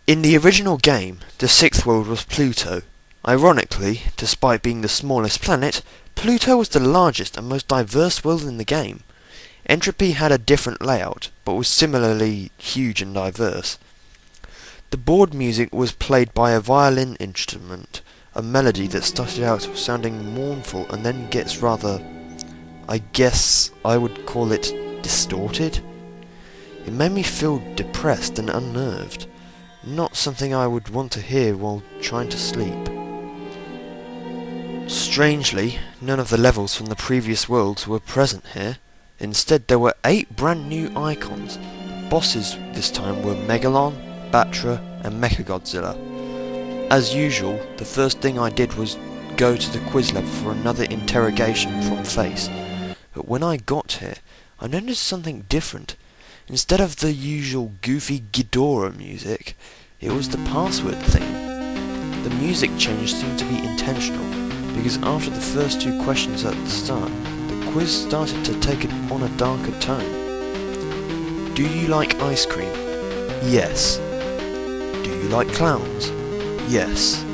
In the original game, the sixth world was Pluto. Ironically, despite being the smallest planet, Pluto was the largest and most diverse world in the game. Entropy had a different layout, but was similarly huge and diverse. The board music was played by a violin instrument, a melody that started out sounding mournful and then gets rather, I guess I would call it distorted. It made me feel depressed and unnerved, not something I would want to hear while trying to sleep. Strangely, none of the levels from the previous worlds were present here. Instead, there were 8 brand new icons. Bosses this time were Megalon, Batra and Mechagodzilla. As usual, the first thing I did was go to the quiz level for another interrogation from Face. But when I got here, I noticed something different. Instead of the usual goofy Ghidorah music, it was the password theme. The music change seemed to be intentional, because after the first 2 questions at the start, the quiz started to take it on a darker tone. Do you like ice cream? Yes. Do you like clowns? Yes.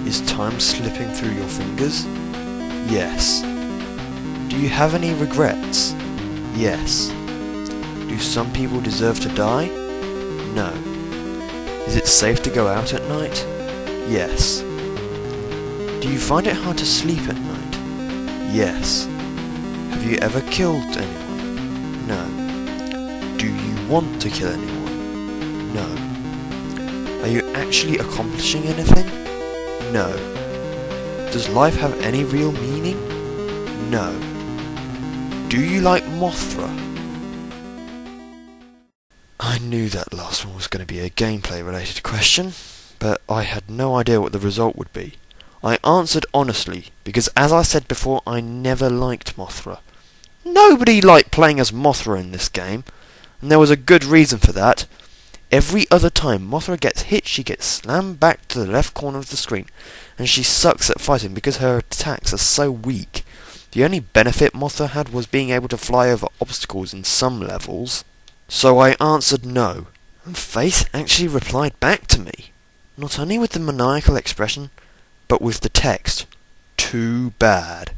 Is time slipping through your fingers? Yes. Do you have any regrets? Yes. Do some people deserve to die? No. Is it safe to go out at night? Yes. Do you find it hard to sleep at night? Yes. Have you ever killed anyone? No. Do you want to kill anyone? No. Are you actually accomplishing anything? No. Does life have any real meaning? No. Do you like Mothra? I knew that last one was going to be a gameplay related question, but I had no idea what the result would be. I answered honestly, because as I said before, I never liked Mothra. Nobody liked playing as Mothra in this game, and there was a good reason for that. Every other time Mothra gets hit, she gets slammed back to the left corner of the screen, and she sucks at fighting because her attacks are so weak. The only benefit Mothra had was being able to fly over obstacles in some levels. So I answered no, and Faith actually replied back to me. Not only with the maniacal expression, but with the text, "Too bad."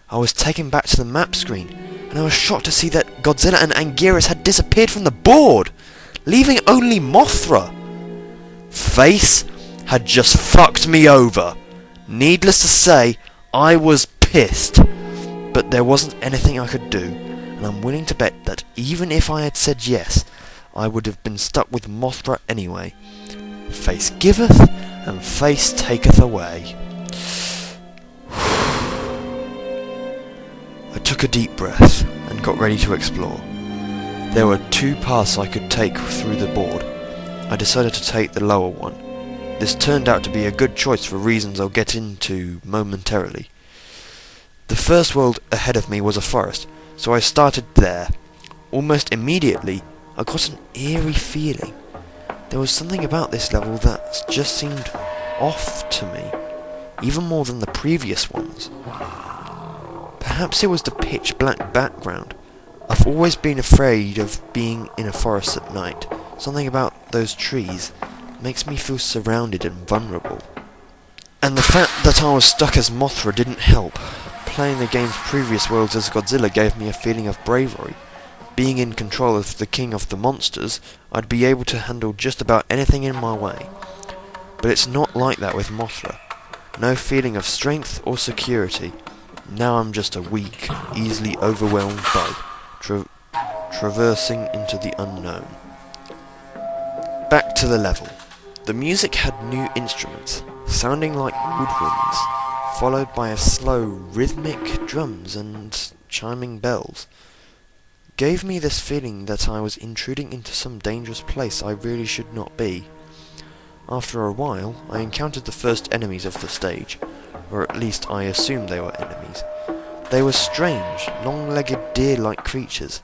I was taken back to the map screen, and I was shocked to see that Godzilla and Anguirus had disappeared from the board, leaving only Mothra. Face had just fucked me over. Needless to say, I was pissed, but there wasn't anything I could do, and I'm willing to bet that even if I had said yes, I would have been stuck with Mothra anyway. Face giveth, and face taketh away. I took a deep breath, and got ready to explore. There were 2 paths I could take through the board. I decided to take the lower one. This turned out to be a good choice for reasons I'll get into momentarily. The first world ahead of me was a forest, so I started there. Almost immediately, I got an eerie feeling. There was something about this level that just seemed off to me, even more than the previous ones. Perhaps it was the pitch black background. I've always been afraid of being in a forest at night. Something about those trees makes me feel surrounded and vulnerable. And the fact that I was stuck as Mothra didn't help. Playing the game's previous worlds as Godzilla gave me a feeling of bravery. Being in control of the king of the monsters, I'd be able to handle just about anything in my way. But it's not like that with Mothra. No feeling of strength or security. Now I'm just a weak, easily overwhelmed bug, traversing into the unknown. Back to the level. The music had new instruments, sounding like woodwinds, followed by a slow, rhythmic drums and chiming bells. Gave me this feeling that I was intruding into some dangerous place I really should not be. After a while, I encountered the first enemies of the stage, or at least I assumed they were enemies. They were strange, long-legged deer-like creatures.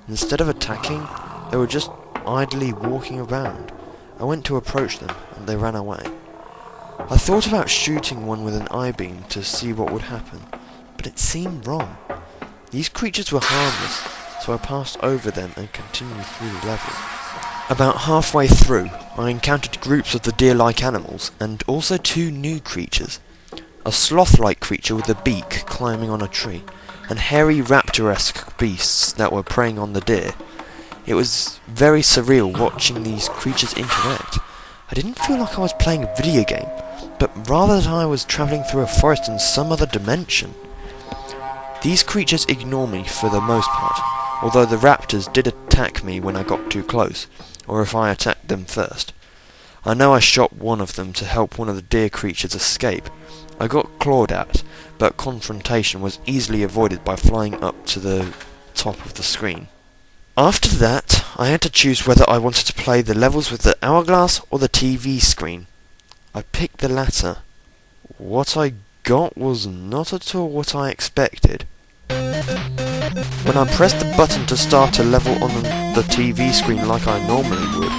Instead of attacking, they were just idly walking around. I went to approach them, and they ran away. I thought about shooting one with an eye-beam to see what would happen, but it seemed wrong. These creatures were harmless, so I passed over them and continued through the level. About halfway through, I encountered groups of the deer-like animals, and also two new creatures. A sloth-like creature with a beak climbing on a tree, and hairy raptor-esque beasts that were preying on the deer. It was very surreal watching these creatures interact. I didn't feel like I was playing a video game, but rather that I was travelling through a forest in some other dimension. These creatures ignore me for the most part, although the raptors did attack me when I got too close, or if I attacked them first. I know I shot one of them to help one of the deer creatures escape. I got clawed at, but confrontation was easily avoided by flying up to the top of the screen. After that, I had to choose whether I wanted to play the levels with the hourglass or the TV screen. I picked the latter. What I got was not at all what I expected. When I pressed the button to start a level on the TV screen like I normally would,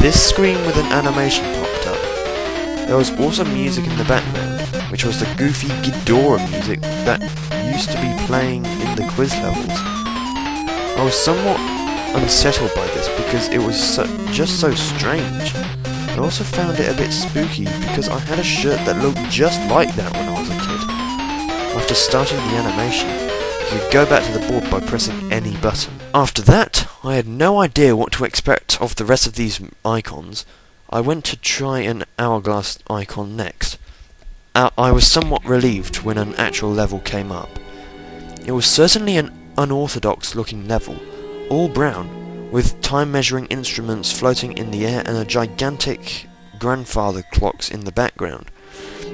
this screen with an animation popped up. There was also music in the background, which was the goofy Ghidorah music that used to be playing in the quiz levels. I was somewhat unsettled by this because it was just so strange. I also found it a bit spooky because I had a shirt that looked just like that when I was a kid. After starting the animation, you could go back to the board by pressing any button. After that, I had no idea what to expect of the rest of these icons. I went to try an hourglass icon next. I was somewhat relieved when an actual level came up. It was certainly an unorthodox looking level, all brown, with time measuring instruments floating in the air and a gigantic grandfather clocks in the background.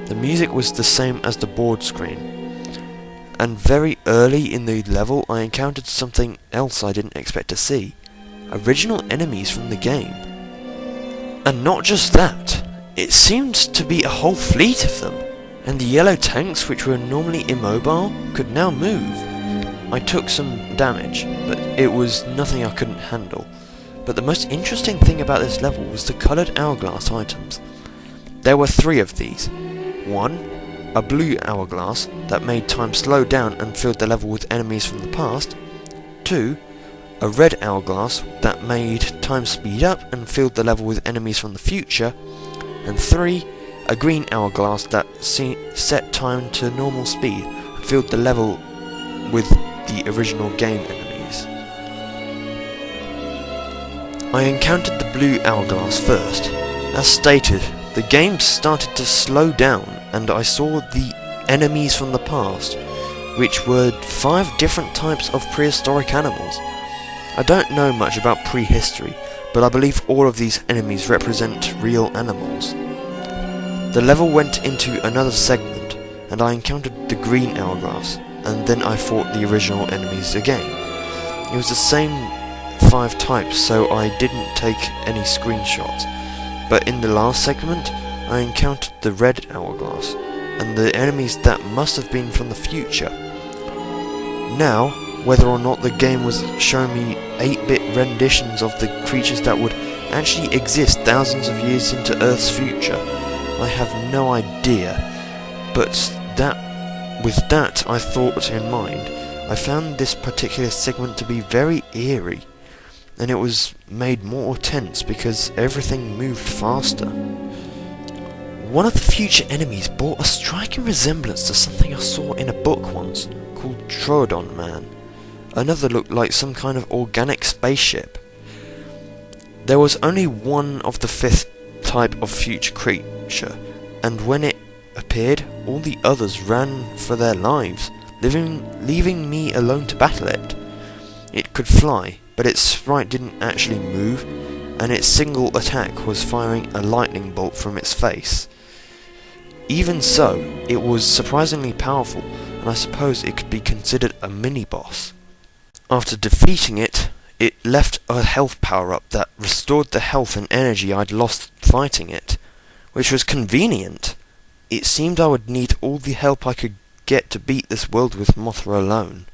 The music was the same as the board screen. And very early in the level I encountered something else I didn't expect to see. Original enemies from the game. And not just that, it seemed to be a whole fleet of them, and the yellow tanks, which were normally immobile, could now move. I took some damage, but it was nothing I couldn't handle. But the most interesting thing about this level was the coloured hourglass items. There were 3 of these. 1, a blue hourglass that made time slow down and filled the level with enemies from the past. 2, a red hourglass that made time speed up and filled the level with enemies from the future. And 3, a green hourglass that set time to normal speed and filled the level with the original game enemies. I encountered the blue hourglass first. As stated, the game started to slow down and I saw the enemies from the past, which were 5 different types of prehistoric animals. I don't know much about prehistory, but I believe all of these enemies represent real animals. The level went into another segment, and I encountered the green hourglass, and then I fought the original enemies again. It was the same 5 types, so I didn't take any screenshots, but in the last segment, I encountered the red hourglass, and the enemies that must have been from the future. Now, whether or not the game was showing me 8-bit renditions of the creatures that would actually exist thousands of years into Earth's future, I have no idea, but with that I thought in mind, I found this particular segment to be very eerie, and it was made more tense because everything moved faster. One of the future enemies bore a striking resemblance to something I saw in a book once, called Troodon Man. Another looked like some kind of organic spaceship. There was only one of the 5th type of future creature, and when it appeared, all the others ran for their lives, leaving me alone to battle it. It could fly, but its sprite didn't actually move, and its single attack was firing a lightning bolt from its face. Even so, it was surprisingly powerful, and I suppose it could be considered a mini-boss. After defeating it, it left a health power-up that restored the health and energy I'd lost fighting it, which was convenient. It seemed I would need all the help I could get to beat this world with Mothra alone.